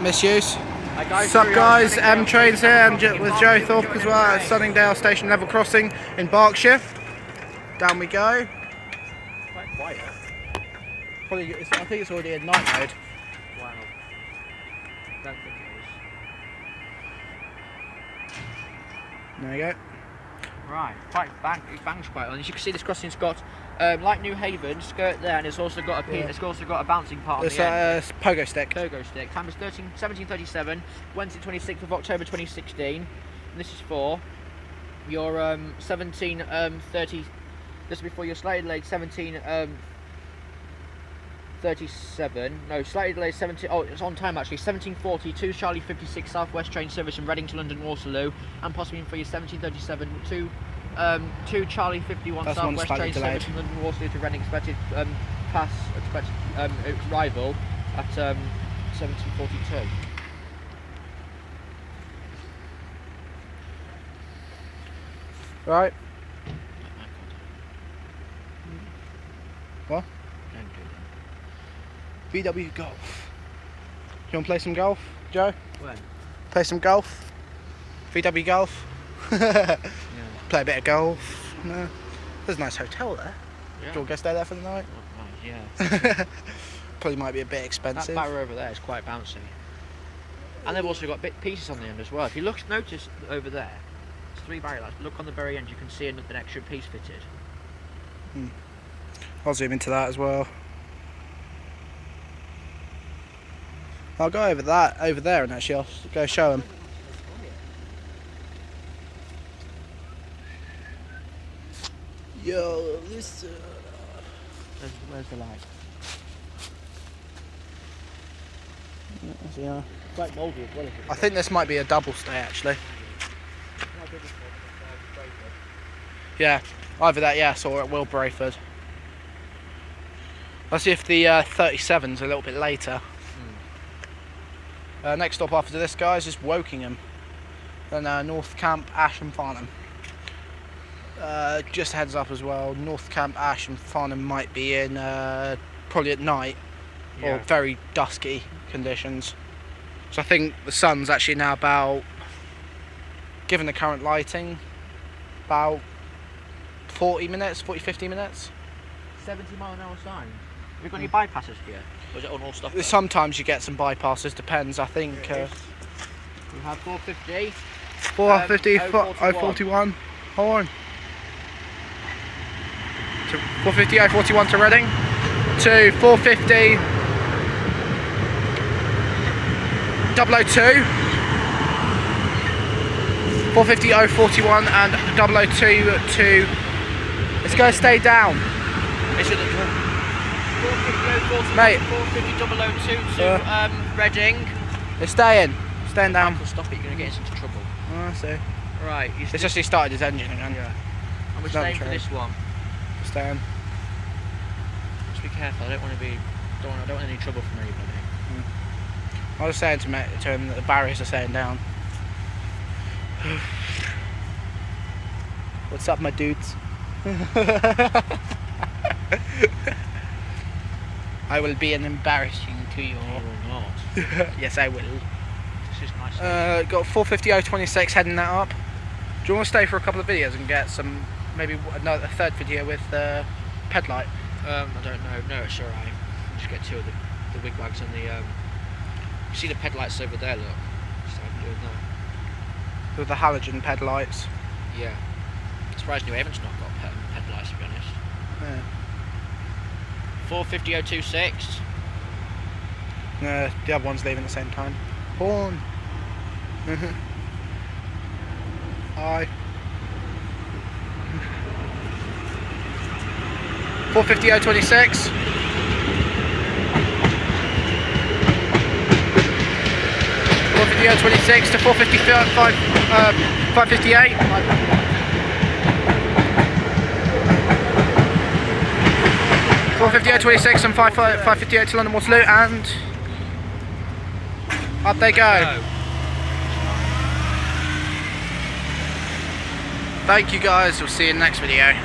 misuse. What's up guys, M Trains here and with Joe Thorpe as well at Sunningdale Station Level Crossing in Berkshire. Down we go. Quite quiet. Probably, I think it's already in night mode. Wow. Don't think it is. There you go. Right, it bangs quite on. As you can see, this crossing's got like New Haven skirt there, and it's also got a bouncing part on the end. It's a pogo stick. Pogo stick. Time is 17:37, Wednesday 26th of October 2016. And this is for your 17:30. Just before your slightly delayed 17:37. No, slightly delayed 17. Oh, it's on time actually. 17:42 Charlie 56 Southwest train service from Reading to London Waterloo, and possibly for your 17:37 2 Charlie 51 That's Southwest train delayed. service from London Waterloo to Reading, expected arrival at 17:42. Right. What? Don't do VW Golf. You want to play some golf, Joe? that. When? Play some golf? VW Golf? Yeah. Play a bit of golf. No. There's a nice hotel there. Yeah. Do you want to go stay there for the night? Oh, yeah. Probably might be a bit That expensive. barrier over there is quite bouncy. And they've also got pieces on the end as well. If you notice over there, there's 3 barrier lights. Look on the very end, you can see an extra piece fitted. I'll zoom into that as well. I'll go over there and actually I'll go show them. Yo, listen. Where's the light? Yeah. Quite mouldy as well. I think this might be a double stay actually. Yeah, either that, yes, or at Will Brayford. Let's see if the 37's a little bit later. Next stop after this, guys, is Wokingham. Then North Camp, Ash and Farnham. Just a heads up as well, North Camp, Ash and Farnham might be in probably at night or very dusky conditions. So I think the sun's actually now about, given the current lighting, about 50 minutes. 70-mile-an-hour sign. Have you got any bypasses here? Or is it on all stuff? Sometimes you get some bypasses, depends, I think. We have 450. 450, 041, hold on. 450, 041 to Reading. To 450, 002. 450, 041 and 002 to... It's going to stay down. Is it 450, 041, Mate. 450, 002 to Reading. It's staying down. Stop it, you're going to get us into trouble. Oh, I see. Right. It's just he started his engine again. Yeah. And we're It's not staying for true. this one. Staying. Just be careful, I don't want any trouble from anybody. I was saying to him that the barriers are staying down. What's up, my dudes? I will be an embarrassing to you. You will not. Yes, I will. This is nice. Got 450-026 heading that up. Do you want to stay for a couple of videos and get some, maybe a third video with ped light? I don't know. No, it's alright. Just get 2 of the wigwags and the. You see the ped lights over there? Look. Just I'm doing that. With the halogen ped lights. Yeah. Surprised New Haven's not got ped lights, to be honest. Yeah. 450-026. The other one's leaving at the same time. Horn. Hi. 450-026. 450-026 to 455, 558. 450-026 and 558 to London Waterloo, and up they go. Thank you guys, we'll see you in the next video.